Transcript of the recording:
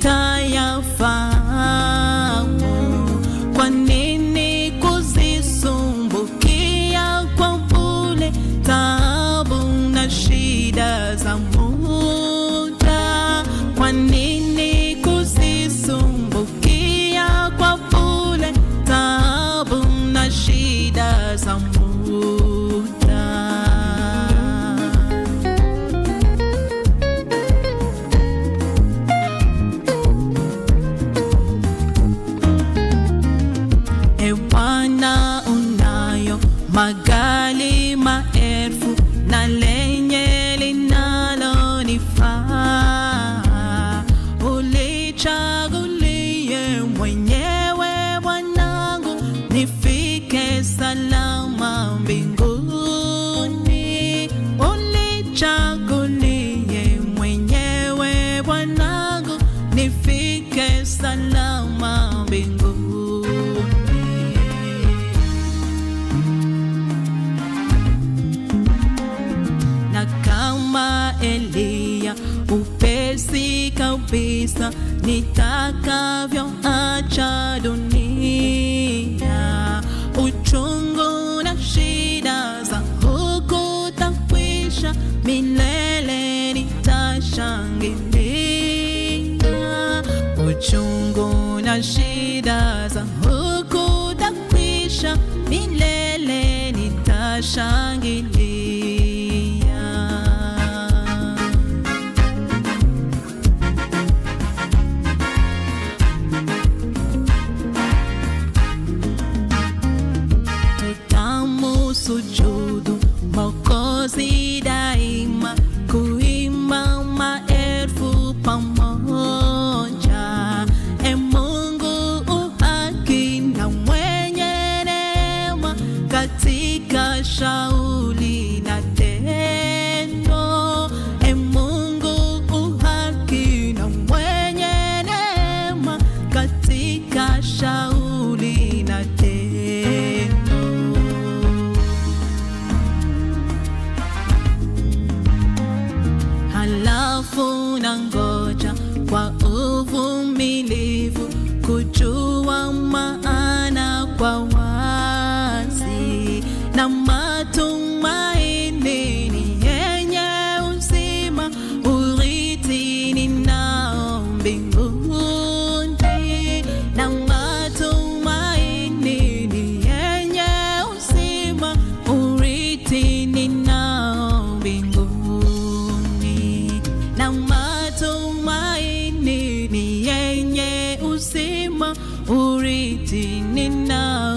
nitayafahamu. Kwa nini kuzisumbukia kwa bure taabu na shida za muda? Kwa nini kuzisumbukia kwa bure taabu na shida za muda? Bwana, unayo magari maelfu na lenye linalonifaa. Ulichagulie mwenyewe Bwanangu, nifike salama mbinguni. Ulichagulie mwenyewe Bwanangu, nifike salama mbinguni. Eliya, upesi kabisa nitakavyoacha dunia. Uchungu na shida za huku takwisha, milele nitashangilia. Uchungu na shida za huku takwisha, milele nitashangilia. Sujudu Mwokozi daima, kuimba maelfu pamoja. Mungu uhaki na mwenye neema, katika shauri na tendo. Mungu uhaki na mwenye neema, katika shauri na tendo. Halafu nangoja kwa uvumilivu kujua maana kwa wazi, na matumaini ni yenye uzima, urithi ninao mbinguni. Na matumaini ni yenye uzima, urithi ninao mbinguni. Na matumaini ni yenye uzima, urithi ninao